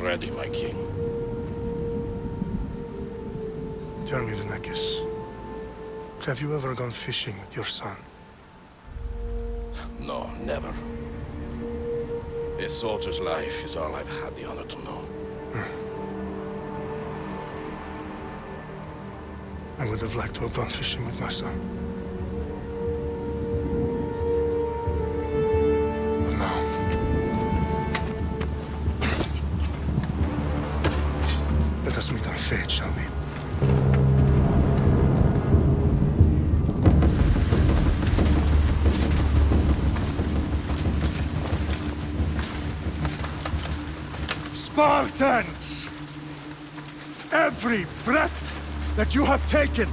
ready, my king. Tell me, Venekis, have you ever gone fishing with your son? No, never. A soldier's life is all I've had the honor to know. I would have liked to have gone fishing with my son. But now... Let us meet on fate, shall we? Spartans! Every breath that you have taken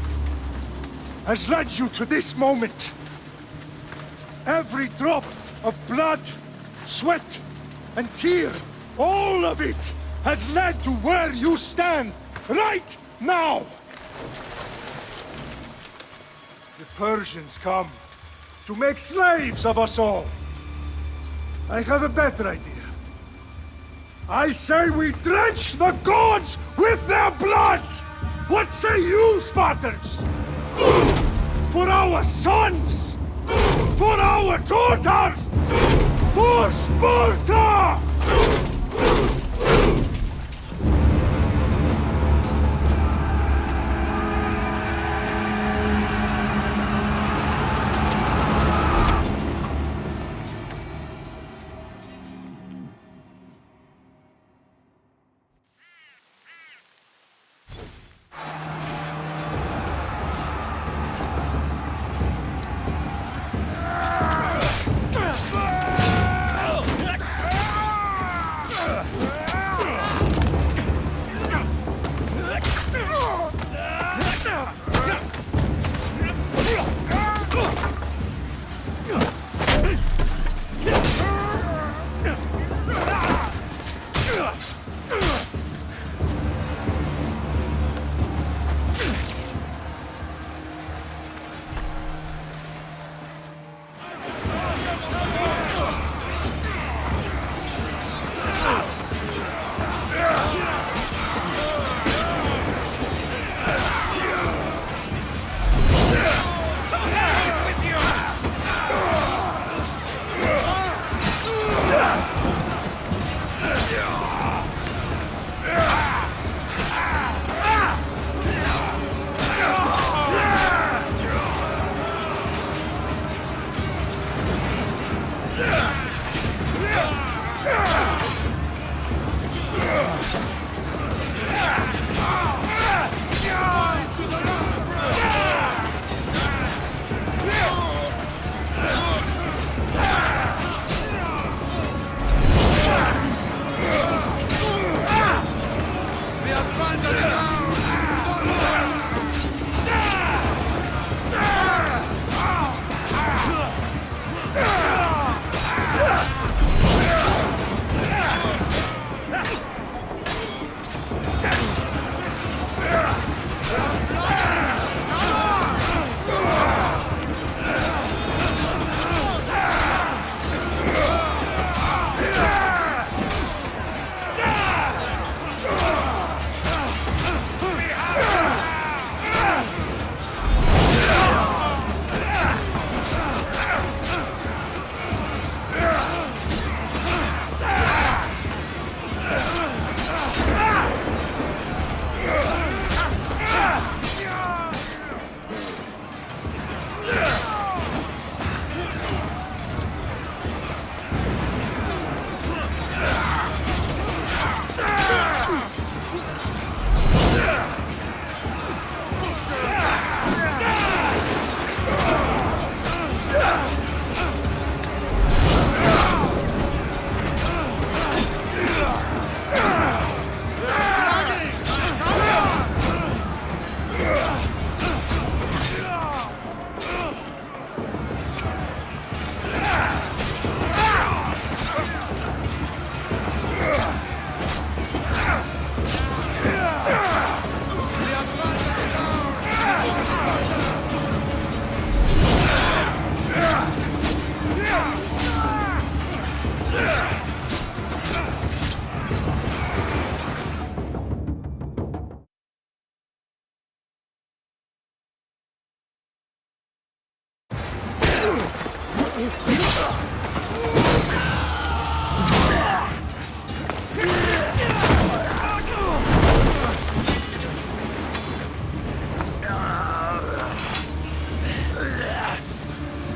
has led you to this moment. Every drop of blood, sweat, and tear, all of it has led to where you stand right now. The Persians come to make slaves of us all. I have a better idea. I say we drench the gods with their bloods! What say you, Spartans? For our sons! For our daughters! For Sparta!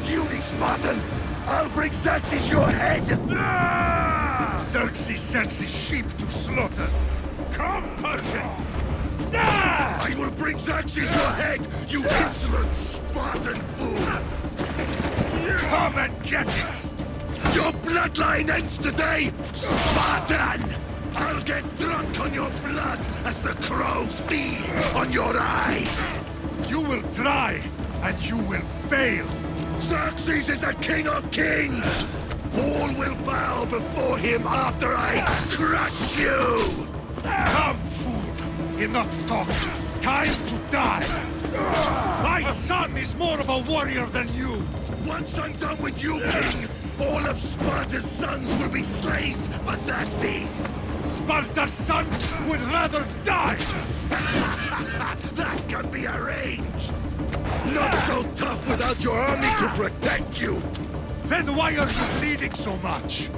Puny Spartan! I'll bring Xerxes your head! Xerxes sends his sheep to slaughter. Come, Persian! Ah! I will bring Xerxes your head, you insolent Spartan fool! Come and get it! Your bloodline ends today, Spartan! I'll get drunk on your blood as the crows feed on your eyes! You will try, and you will fail. Xerxes is the king of kings! All will bow before him after I crush you! Come, fool! Enough talk. Time to die! My son is more of a warrior than you! Once I'm done with you, king, all of Sparta's sons will be slaves for Xerxes! Sparta's sons would rather die! That can be arranged! Not so tough without your army to protect you! Then why are you bleeding so much?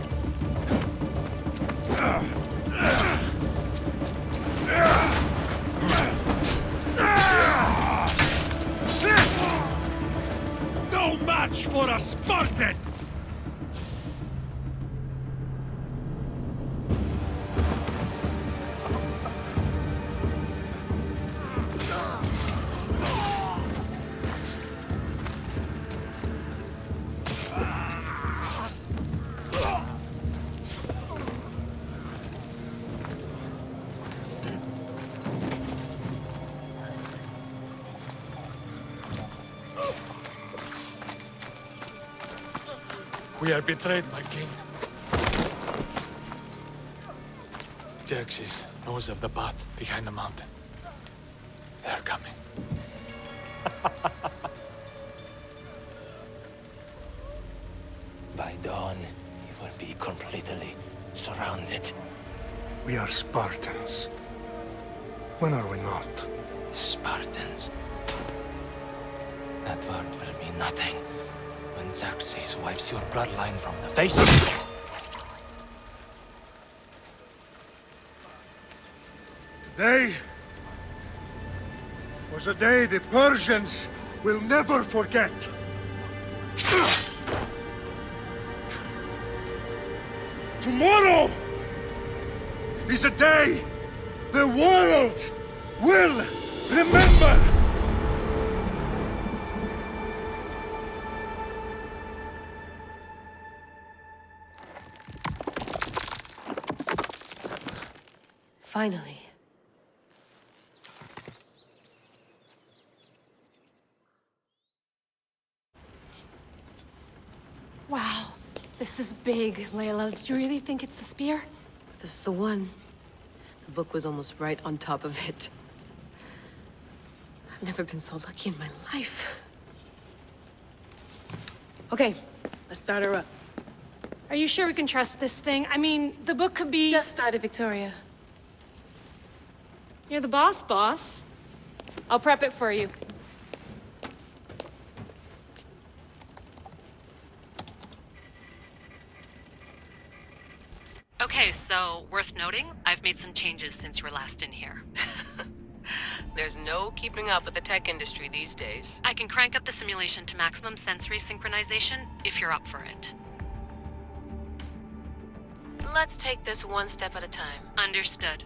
No match for a Spartan! We are betrayed, my king. Xerxes knows of the path behind the mountain. They are coming. By dawn, you will be completely surrounded. We are Spartans. When are we not? Spartans. That word will mean nothing when Xerxes wipes your bloodline from the face of the... Today was a day the Persians will never forget. Tomorrow is a day the world will remember. Finally. Wow, this is big, Layla. Did you really think it's the spear? This is the one. The book was almost right on top of it. I've never been so lucky in my life. Okay, let's start her up. Are you sure we can trust this thing? I mean, the book could be... Just started, Victoria. You're the boss. I'll prep it for you. Okay, so worth noting, I've made some changes since you were last in here. There's no keeping up with the tech industry these days. I can crank up the simulation to maximum sensory synchronization if you're up for it. Let's take this one step at a time. Understood.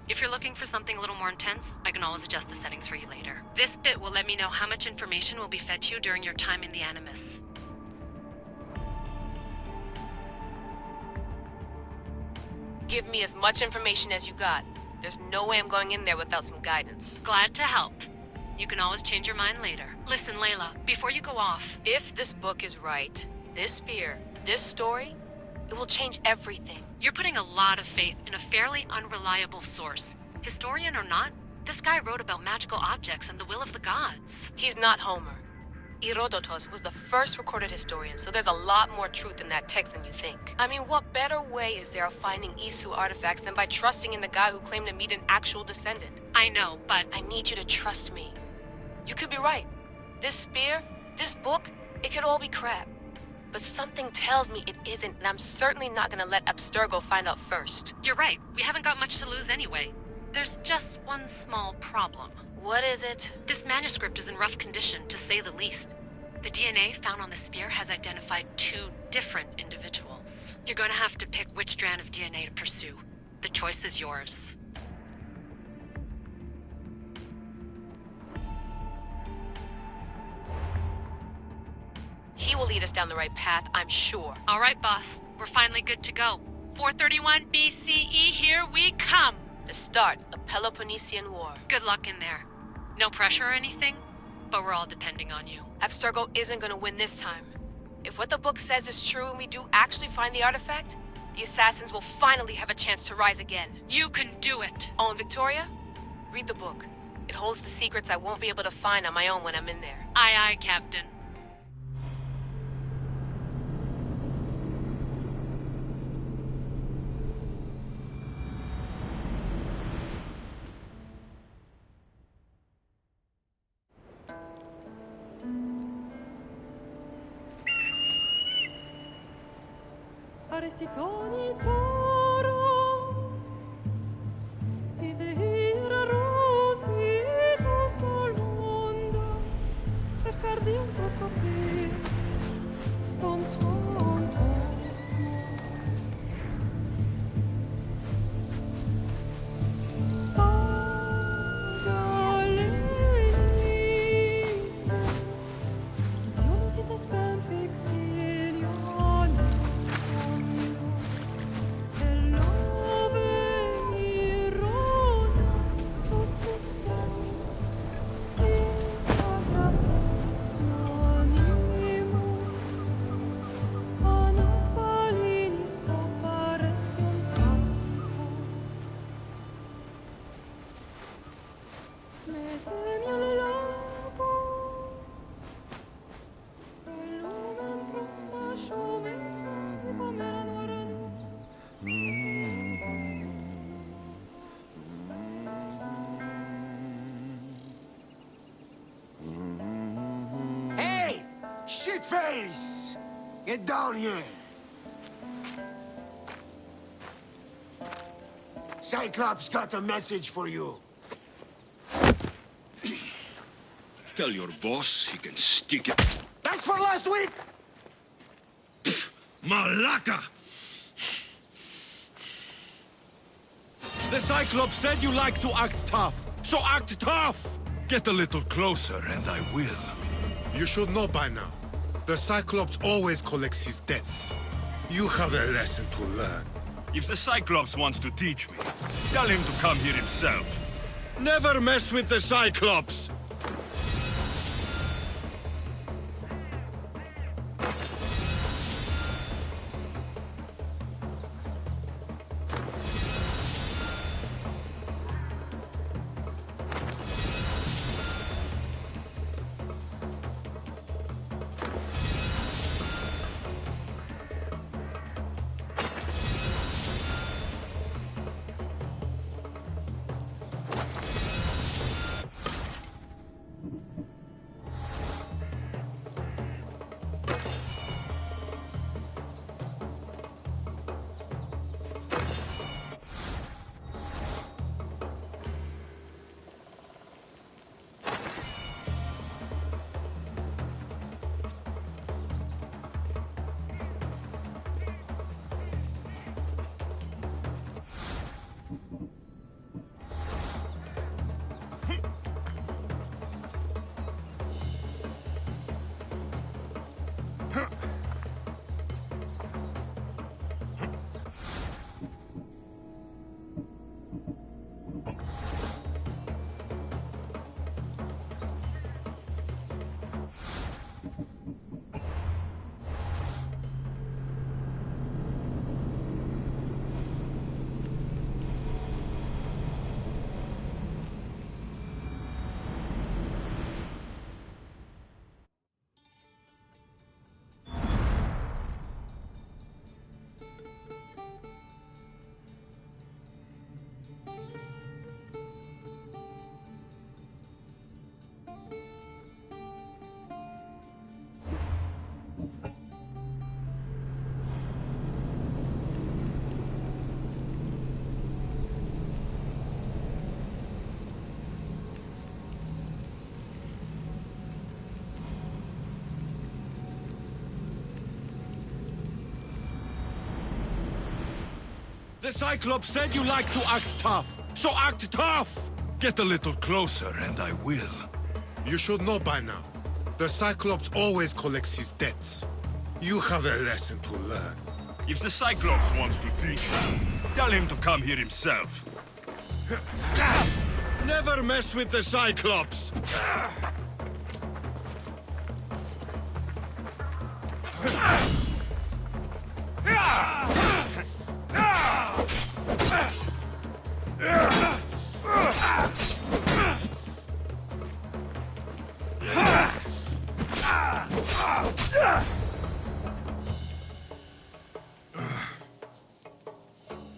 If you're looking for something a little more intense, I can always adjust the settings for you later. This bit will let me know how much information will be fed to you during your time in the Animus. Give me as much information as you got. There's no way I'm going in there without some guidance. Glad to help. You can always change your mind later. Listen, Layla, before you go off... If this book is right, this spear, this story, it will change everything. You're putting a lot of faith in a fairly unreliable source. Historian or not, this guy wrote about magical objects and the will of the gods. He's not Homer. Herodotus was the first recorded historian, so there's a lot more truth in that text than you think. I mean, what better way is there of finding Isu artifacts than by trusting in the guy who claimed to meet an actual descendant? I know, but... I need you to trust me. You could be right. This spear, this book, it could all be crap. but something tells me it isn't, and I'm certainly not gonna let Abstergo find out first. You're right. We haven't got much to lose anyway. There's just one small problem. What is it? This manuscript is in rough condition, to say the least. The DNA found on the spear has identified 2 different individuals. You're gonna have to pick which strand of DNA to pursue. The choice is yours. He will lead us down the right path, I'm sure. All right, boss. We're finally good to go. 431 BCE, here we come! The start of the Peloponnesian War. Good luck in there. No pressure or anything, but we're all depending on you. Abstergo isn't gonna win this time. If what the book says is true and we do actually find the artifact, the assassins will finally have a chance to rise again. You can do it! Oh, and Victoria? Read the book. It holds the secrets I won't be able to find on my own when I'm in there. Aye, aye, Captain. Arestitoni toro, idehira rositos tolmondas, efcardios proscopir, ton swan Pagalenise, Ionitas ben fixilianis. Hey! Shitface! Get down here! Cyclops got a message for you. Tell your boss he can stick it. That's for last week! Malaka! The Cyclops said you like to act tough, so act tough! Get a little closer and I will. You should know by now. The Cyclops always collects his debts. You have a lesson to learn. If the Cyclops wants to teach me, tell him to come here himself. Never mess with the Cyclops! The Cyclops said you like to act tough, so act tough! Get a little closer and I will. You should know by now. The Cyclops always collects his debts. You have a lesson to learn. If the Cyclops wants to teach you, tell him to come here himself. Never mess with the Cyclops!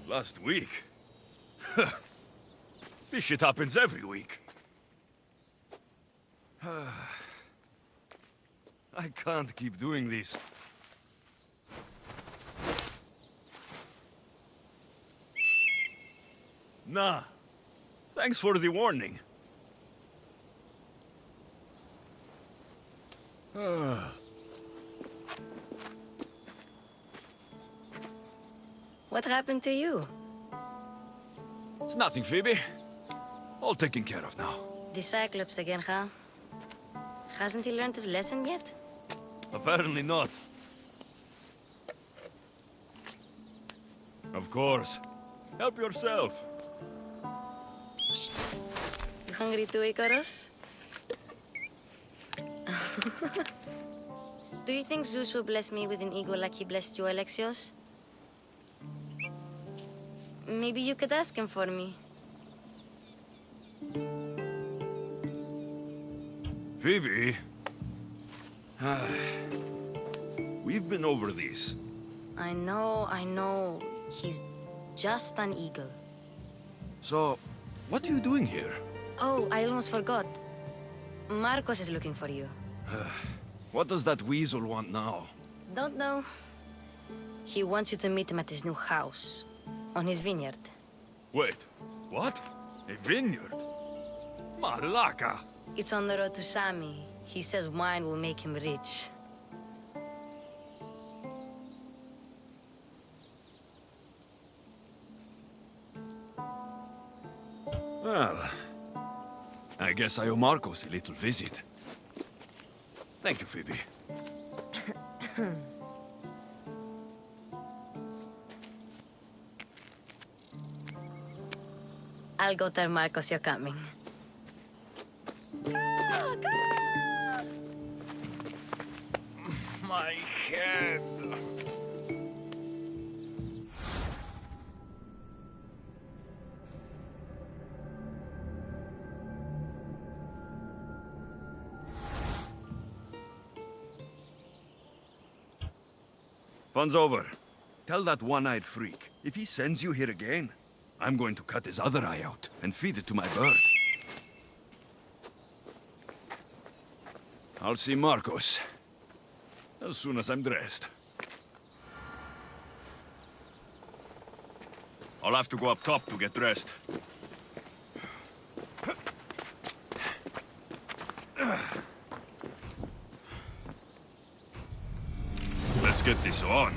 Last week? This shit happens every week. I can't keep doing this. Nah. Thanks for the warning. What happened to you? It's nothing, Phoebe. All taken care of now. The Cyclops again, huh? Hasn't he learned his lesson yet? Apparently not. Of course. Help yourself. You hungry too, Icarus? Do you think Zeus will bless me with an ego like he blessed you, Alexios? Maybe you could ask him for me. Phoebe? We've been over this. I know. He's just an eagle. So, what are you doing here? Oh, I almost forgot. Marcos is looking for you. What does that weasel want now? Don't know. He wants you to meet him at his new house. On his vineyard. Wait, what? A vineyard? Malaka! It's on the road to Sami. He says wine will make him rich. Well, I guess I owe Marcos a little visit. Thank you, Phoebe. I'll go tell Marcos you're coming. My head. Fun's over. Tell that one-eyed freak, if he sends you here again, I'm going to cut his other eye out and feed it to my bird. I'll see Marcos as soon as I'm dressed. I'll have to go up top to get dressed. Let's get this on.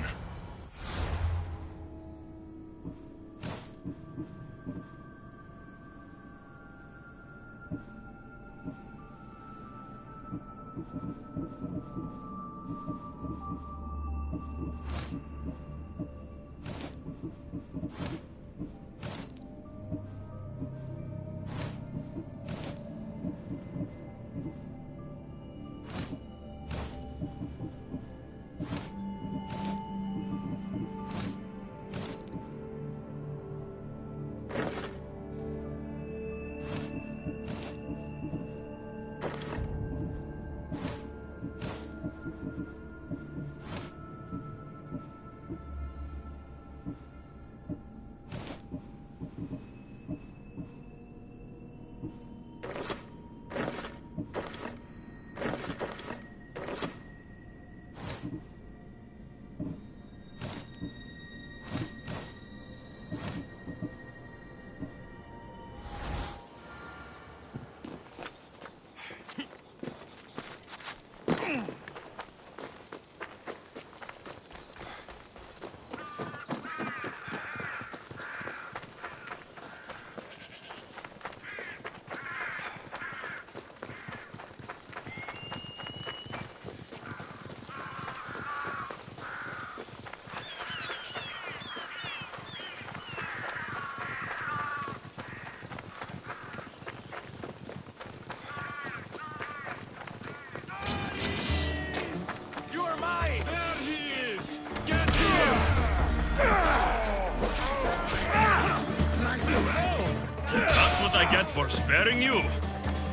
for sparing you.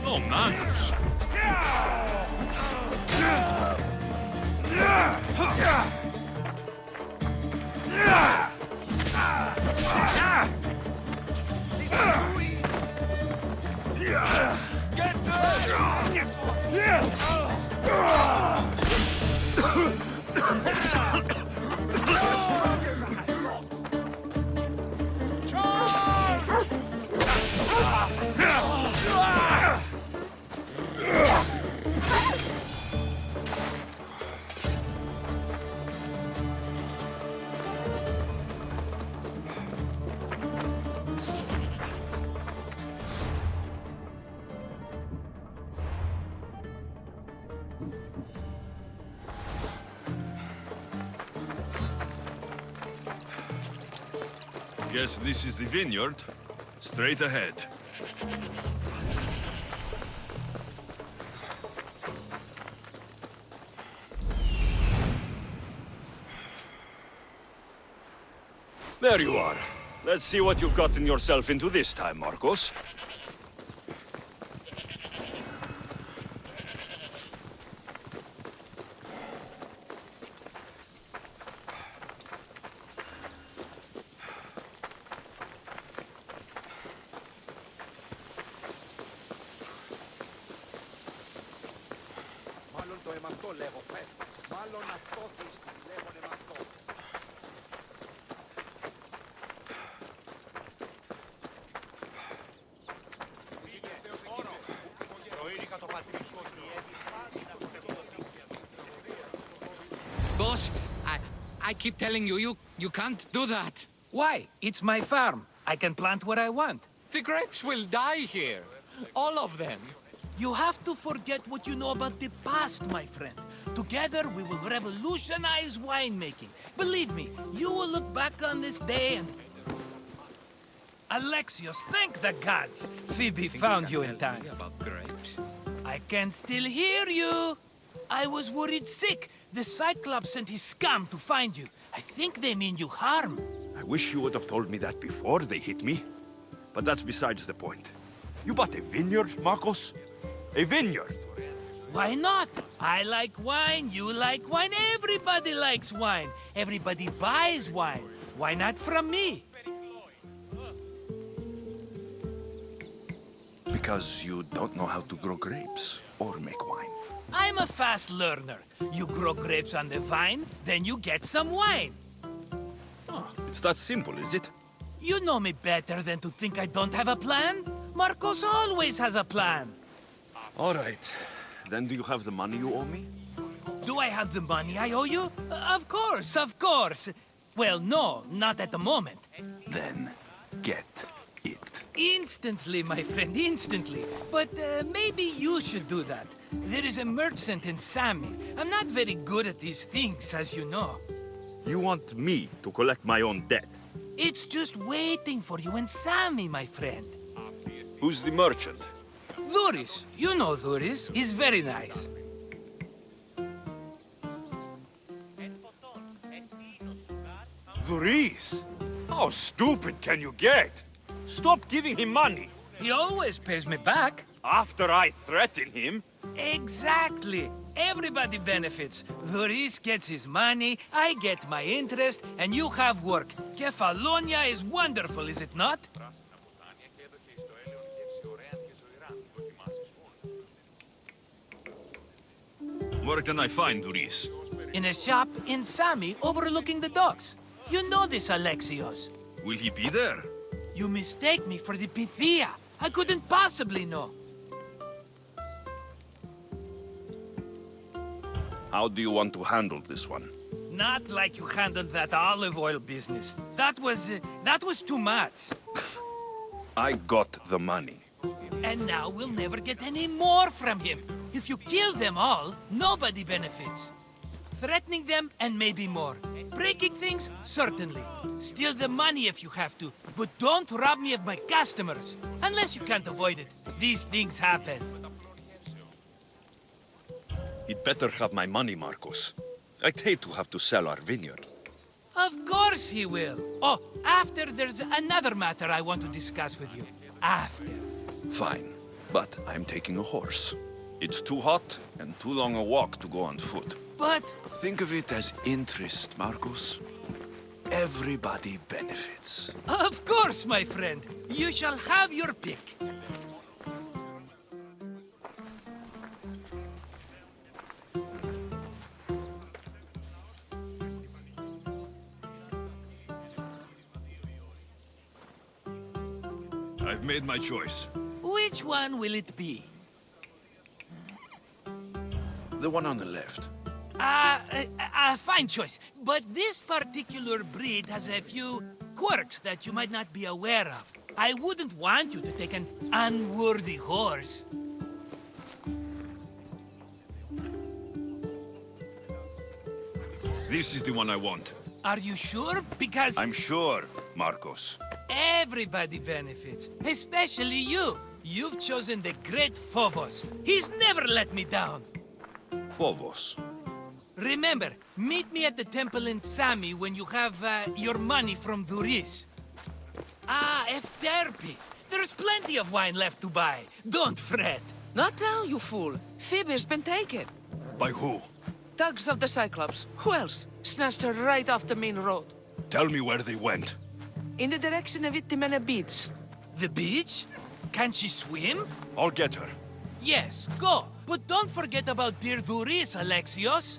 No manners. Guess this is the vineyard. Straight ahead. There you are. Let's see what you've gotten yourself into this time, Marcos. Boss, I keep telling you, you can't do that. Why? It's my farm. I can plant what I want. The grapes will die here. All of them. You have to forget what you know about the past, my friend. Together, we will revolutionize winemaking. Believe me, you will look back on this day and... Alexios, thank the gods! Phoebe found you in time. About grapes. I can still hear you! I was worried sick. The Cyclops sent his scum to find you. I think they mean you harm. I wish you would have told me that before they hit me. But that's besides the point. You bought a vineyard, Marcos? A vineyard? Why not? I like wine, you like wine, everybody likes wine. Everybody buys wine. Why not from me? Because you don't know how to grow grapes or make wine. I'm a fast learner. You grow grapes on the vine, then you get some wine. Oh, it's that simple, is it? You know me better than to think I don't have a plan. Marcos always has a plan. All right. Then do you have the money you owe me? Do I have the money I owe you? Of course, of course. Well, no, not at the moment. Then get it. Instantly, my friend, instantly. But maybe you should do that. There is a merchant in Sami. I'm not very good at these things, as you know. You want me to collect my own debt? It's just waiting for you in Sami, my friend. Who's the merchant? Duris. You know Duris. He's very nice. Duris? How stupid can you get? Stop giving him money. He always pays me back. After I threaten him? Exactly. Everybody benefits. Duris gets his money, I get my interest, and you have work. Kefalonia is wonderful, is it not? Where can I find Duris? In a shop in Sami, overlooking the docks. You know this, Alexios. Will he be there? You mistake me for the Pythia. I couldn't possibly know. How do you want to handle this one? Not like you handled that olive oil business. That was too much. I got the money. And now we'll never get any more from him. If you kill them all, nobody benefits. Threatening them, and maybe more. Breaking things, certainly. Steal the money if you have to, but don't rob me of my customers. Unless you can't avoid it. These things happen. He'd better have my money, Marcos. I'd hate to have to sell our vineyard. Of course he will. Oh, after there's another matter I want to discuss with you. After. Fine, but I'm taking a horse. It's too hot and too long a walk to go on foot. But... Think of it as interest, Marcos. Everybody benefits. Of course, my friend. You shall have your pick. I've made my choice. Which one will it be? The one on the left. Fine choice. But this particular breed has a few quirks that you might not be aware of. I wouldn't want you to take an unworthy horse. This is the one I want. Are you sure? Because... I'm sure, Marcos. everybody benefits, especially you. You've chosen the great Phobos. He's never let me down. Phobos. Remember, meet me at the temple in Sami when you have your money from Duris. Ah, Efterpi. There's plenty of wine left to buy. Don't fret. Not now, you fool. Phoebe's been taken. By who? Thugs of the Cyclops. Who else? Snatched her right off the main road. Tell me where they went. In the direction of Itimena Beach. The beach? Can she swim? I'll get her. Yes, go. But don't forget about dear Duris, Alexios.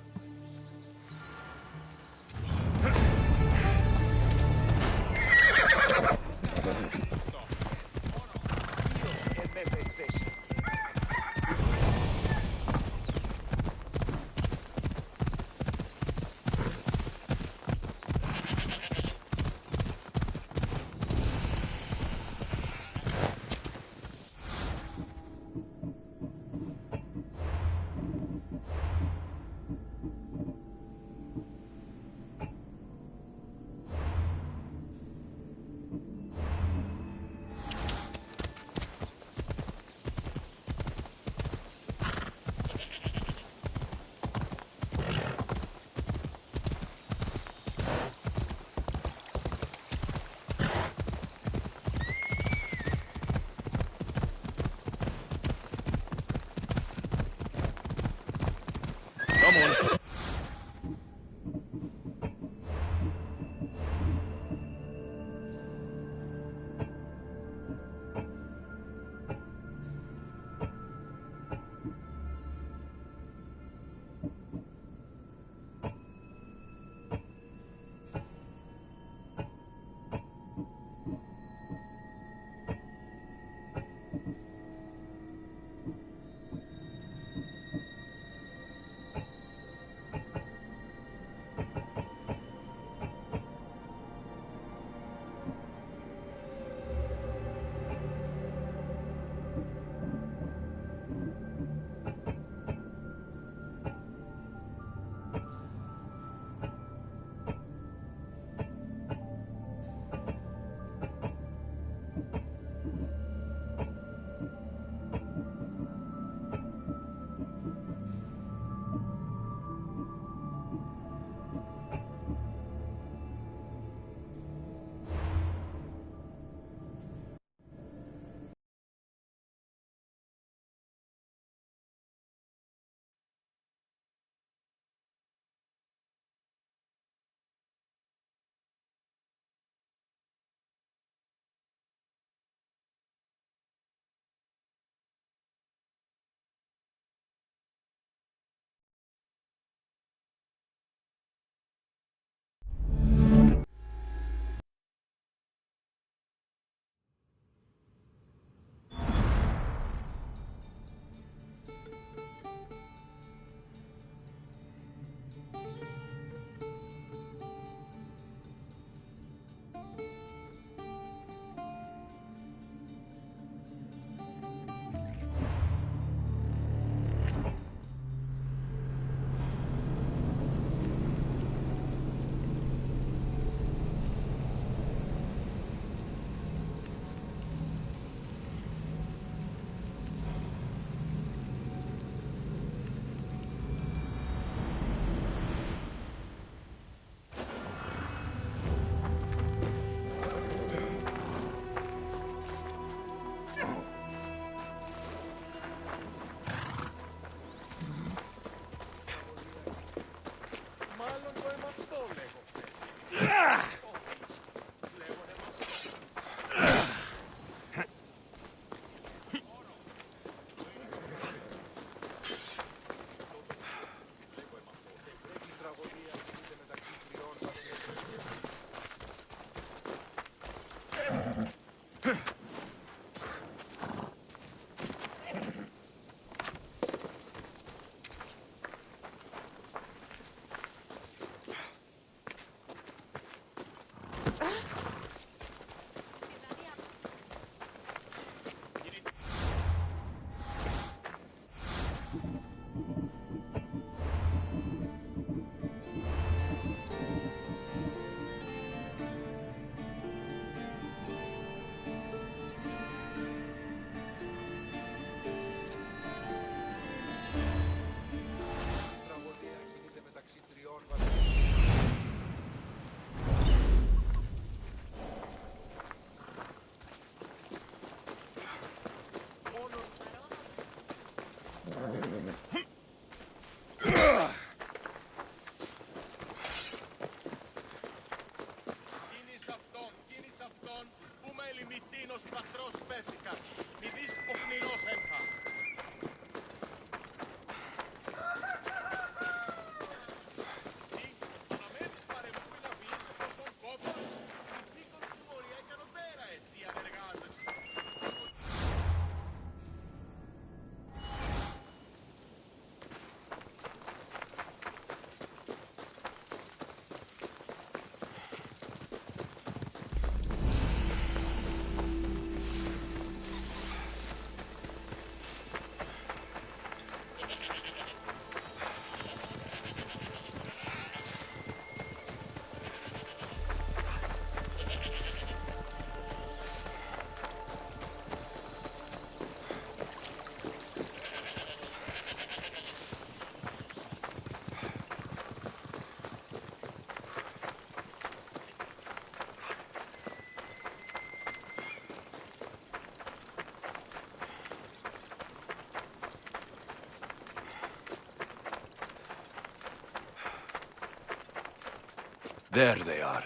There they are.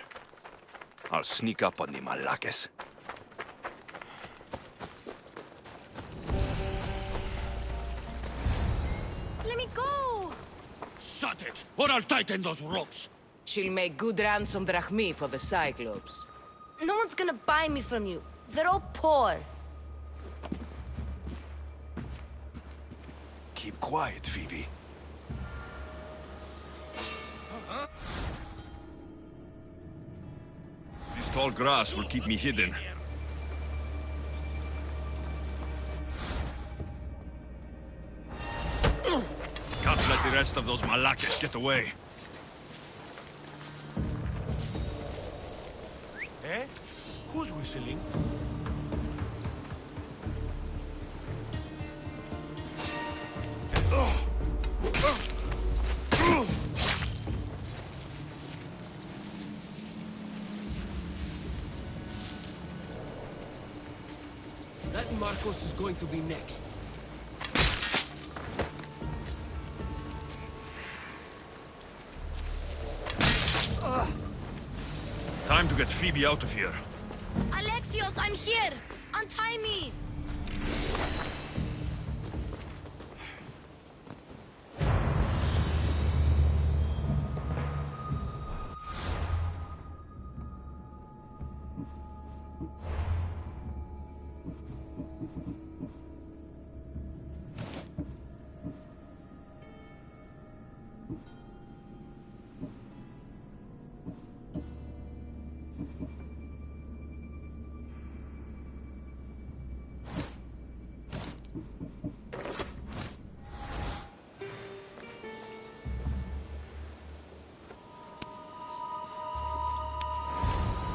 I'll sneak up on the Malakes. Let me go! Shut it, or I'll tighten those ropes. She'll make good ransom drachmi for the Cyclops. No one's gonna buy me from you. They're all poor. Keep quiet, Phoebe. This tall grass will keep me hidden. Can't let the rest of those Malakes get away. Eh? Who's whistling? That Marcos is going to be next. Time to get Phoebe out of here. Alexios, I'm here! Untie me!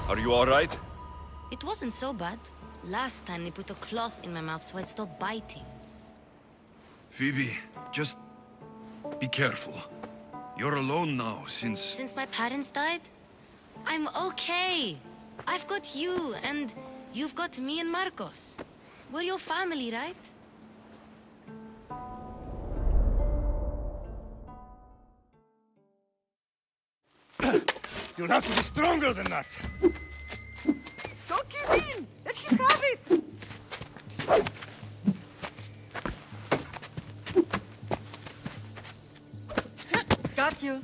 Are you all right? It wasn't so bad. Last time they put a cloth in my mouth so I'd stop biting. Phoebe, just be careful. You're alone now since... Since my parents died, I'm okay. I've got you, and you've got me and Marcos. We're your family, right? You'll have to be stronger than that. Don't give in! Let him have it! Got you.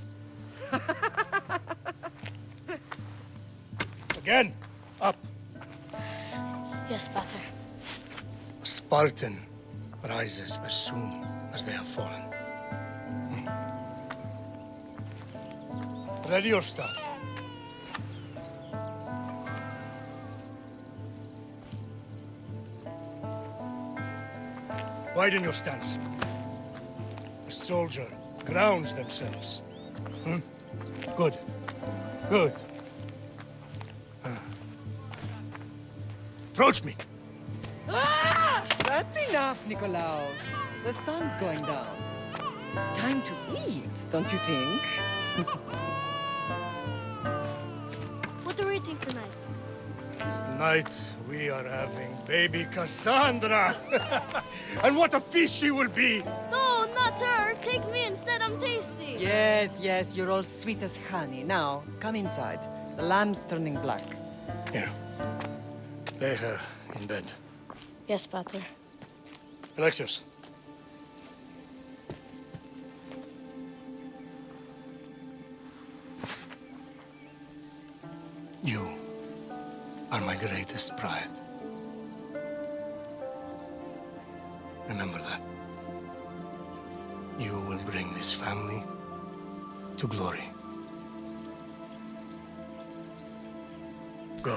Again, up. Yes, Pater. A Spartan rises as soon as they have fallen. Ready your stuff. Widen your stance. A soldier grounds themselves. Good. Good. Approach me. That's enough, Nikolaos. The sun's going down. Time to eat, don't you think? What are we eating tonight? Tonight, We are having baby Cassandra! And what a feast she will be! No, not her. Take me instead. I'm tasty. Yes, yes, you're all sweet as honey. Now, come inside. The lamb's turning black. Here. Lay her in bed. Yes, Pater. Alexios. You are my greatest pride. Remember that. You will bring this family to glory. Go.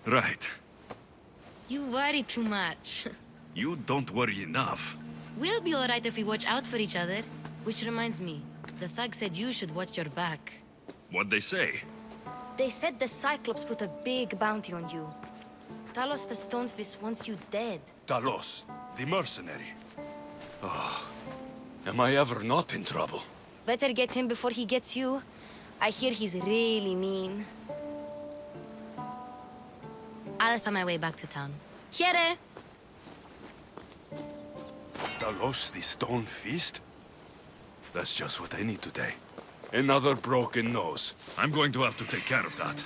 Right. You worry too much. You don't worry enough. We'll be alright if we watch out for each other. Which reminds me, the thug said you should watch your back. What'd they say? They said the Cyclops put a big bounty on you. Talos the Stonefist wants you dead. Talos, the mercenary. Oh, am I ever not in trouble? Better get him before he gets you. I hear he's really mean. I'll find my way back to town. Here! Talos, the stone fist? That's just what I need today. Another broken nose. I'm going to have to take care of that.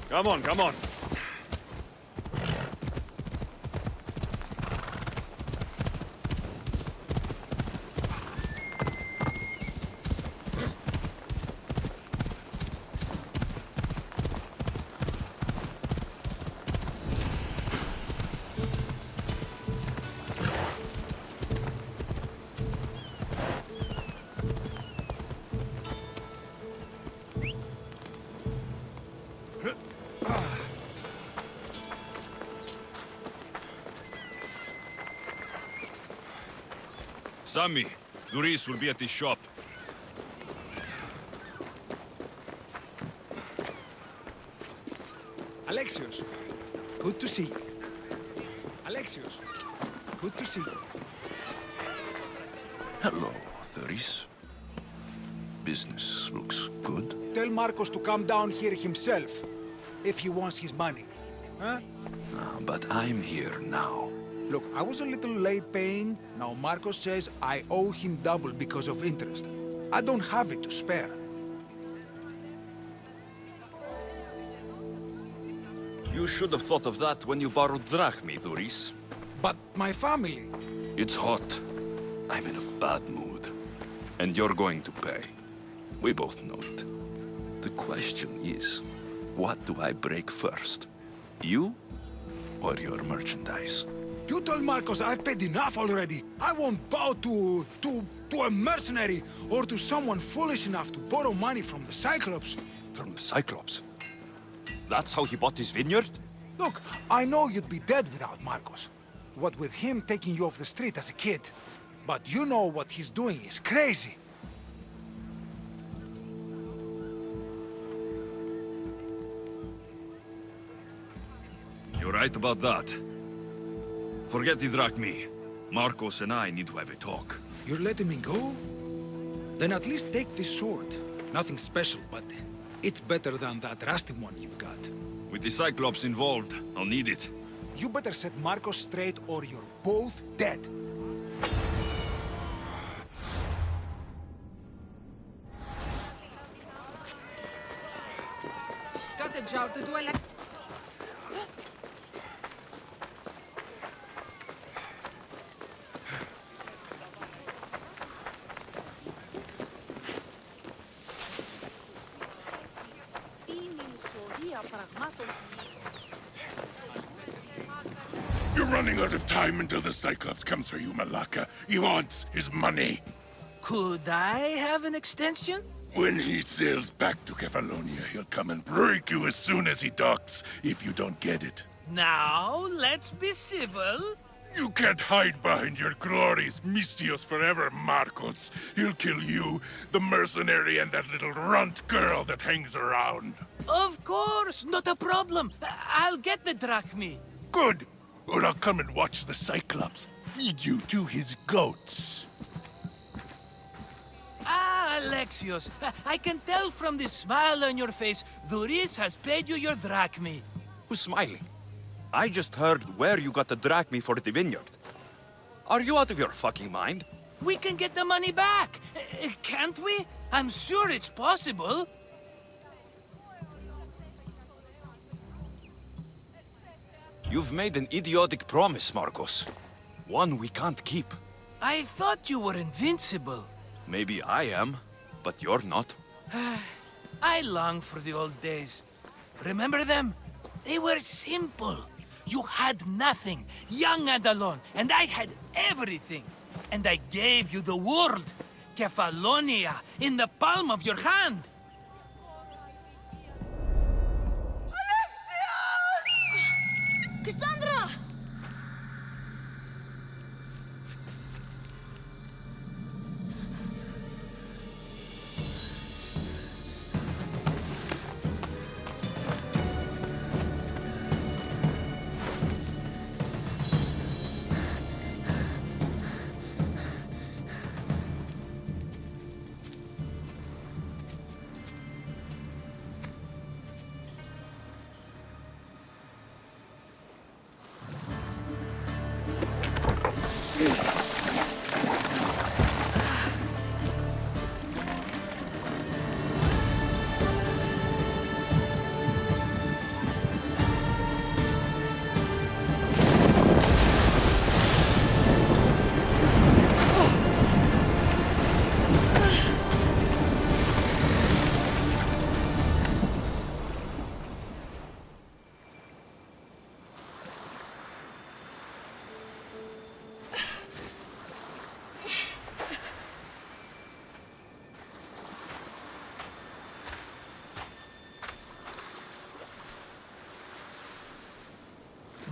Come on, come on. Sammy, Doris will be at the shop. Alexios, good to see you. Alexios, good to see you. Hello, Doris. Business looks good. Tell Marcos to come down here himself, if he wants his money. Huh? But I'm here now. Look, I was a little late paying. Now Marcos says I owe him double because of interest. I don't have it to spare. You should have thought of that when you borrowed drachmi, Doris. But my family... It's hot. I'm in a bad mood. And you're going to pay. We both know it. The question is, what do I break first? You or your merchandise? You told Marcos I've paid enough already. I won't bow to a mercenary or to someone foolish enough to borrow money from the Cyclops. From the Cyclops? That's how he bought his vineyard? Look, I know you'd be dead without Marcos. What with him taking you off the street as a kid. But you know what he's doing is crazy. You're right about that. Forget the drachmi. Marcos and I need to have a talk. You're letting me go? Then at least take this sword. Nothing special, but it's better than that rusty one you've got. With the Cyclops involved, I'll need it. You better set Marcos straight or you're both dead. Got a job to do. You're running out of time until the Cyclops comes for you, Malaka. He wants his money. Could I have an extension? When he sails back to Kefalonia, he'll come and break you as soon as he docks, if you don't get it. Now, let's be civil. You can't hide behind your glorious Mistios forever, Marcos. He'll kill you, the mercenary, and that little runt girl that hangs around. Of course, not a problem. I'll get the drachmi. Good. Or I'll come and watch the Cyclops feed you to his goats. Ah, Alexios, I can tell from the smile on your face, Duris has paid you your drachmi. Who's smiling? I just heard where you got the drachmi for the vineyard. Are you out of your fucking mind? We can get the money back, can't we? I'm sure it's possible. You've made an idiotic promise, Marcos. One we can't keep. I thought you were invincible. Maybe I am, but you're not. I long for the old days. Remember them? They were simple. You had nothing, young and alone, and I had everything. And I gave you the world, Kefalonia, in the palm of your hand. Cassandra!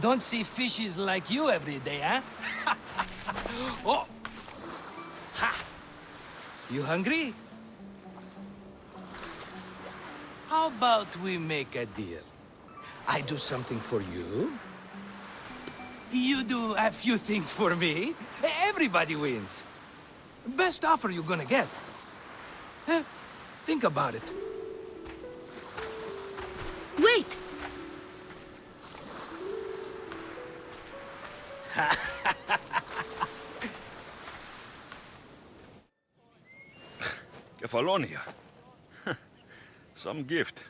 Don't see fishes like you every day, huh? Oh! Ha! You hungry? How about we make a deal? I do something for you. You do a few things for me. Everybody wins. Best offer you're gonna get. Think about it. Wait! Kefalonia. Some gift.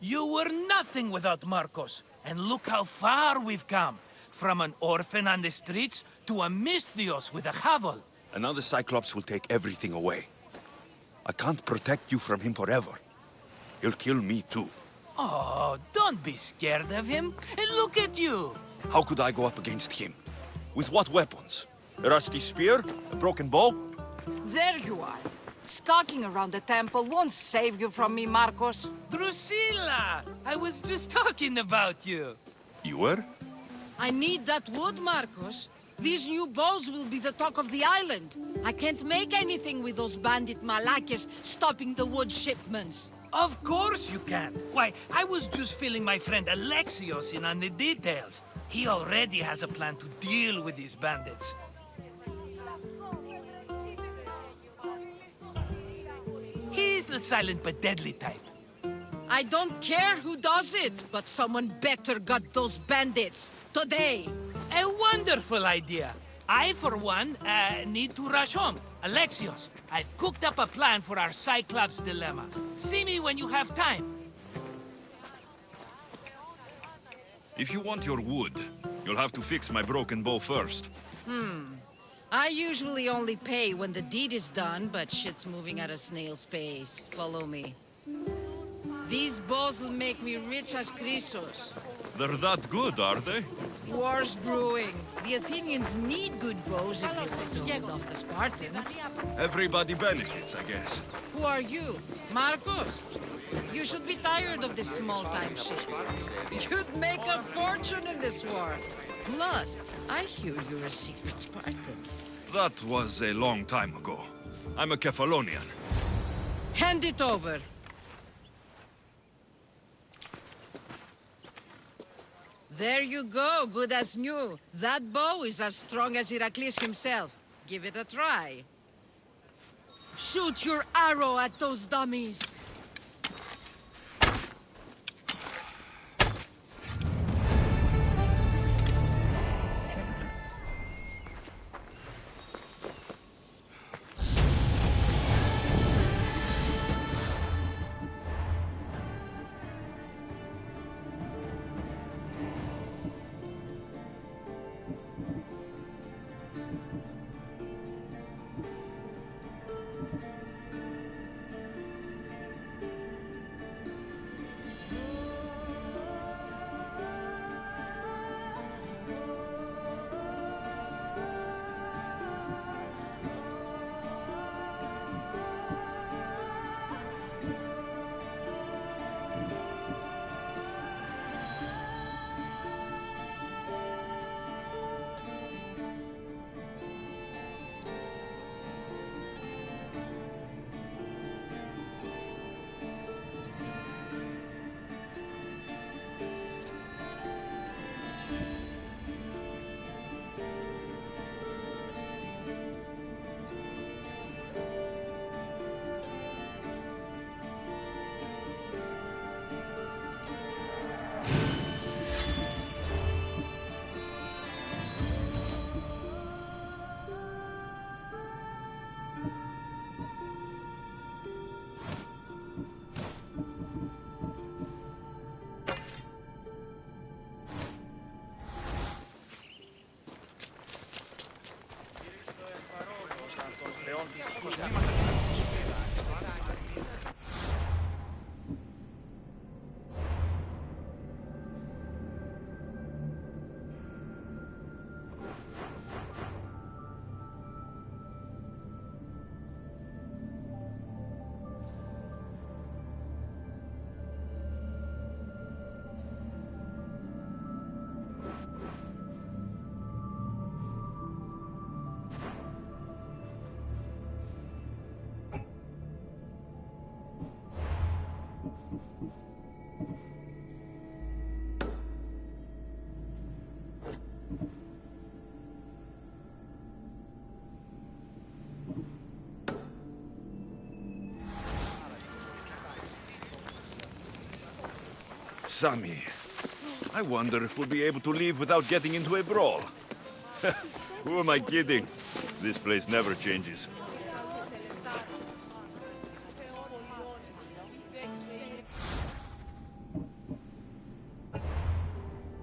You were nothing without Marcos. And look how far we've come. From an orphan on the streets to a Mistios with a hovel. And now the Cyclops will take everything away. I can't protect you from him forever. He'll kill me too. Oh, don't be scared of him. And look at you. How could I go up against him? With what weapons? A rusty spear? A broken bow? There you are. Skulking around the temple won't save you from me, Marcos. Drusilla! I was just talking about you. You were? I need that wood, Marcos. These new bows will be the talk of the island. I can't make anything with those bandit Malakes stopping the wood shipments. Of course you can. Why, I was just filling my friend Alexios in on the details. He already has a plan to deal with these bandits. He's the silent but deadly type. I don't care who does it, but someone better got those bandits. Today. A wonderful idea. I, for one, need to rush home. Alexios, I've cooked up a plan for our Cyclops dilemma. See me when you have time. If you want your wood, you'll have to fix my broken bow first. I usually only pay when the deed is done, but shit's moving at a snail's pace. Follow me. These bows will make me rich as Chrysos. They're that good, are they? War's brewing. The Athenians need good bows if they want to hold off the Spartans. Everybody benefits, I guess. Who are you? Marcos? You should be tired of this small-time shit. You'd make a fortune in this war. Plus, I hear you're a secret Spartan. That was a long time ago. I'm a Kephalonian. Hand it over. There you go, good as new. That bow is as strong as Heracles himself. Give it a try. Shoot your arrow at those dummies. Sammy, I wonder if we'll be able to leave without getting into a brawl. Who am I kidding? This place never changes.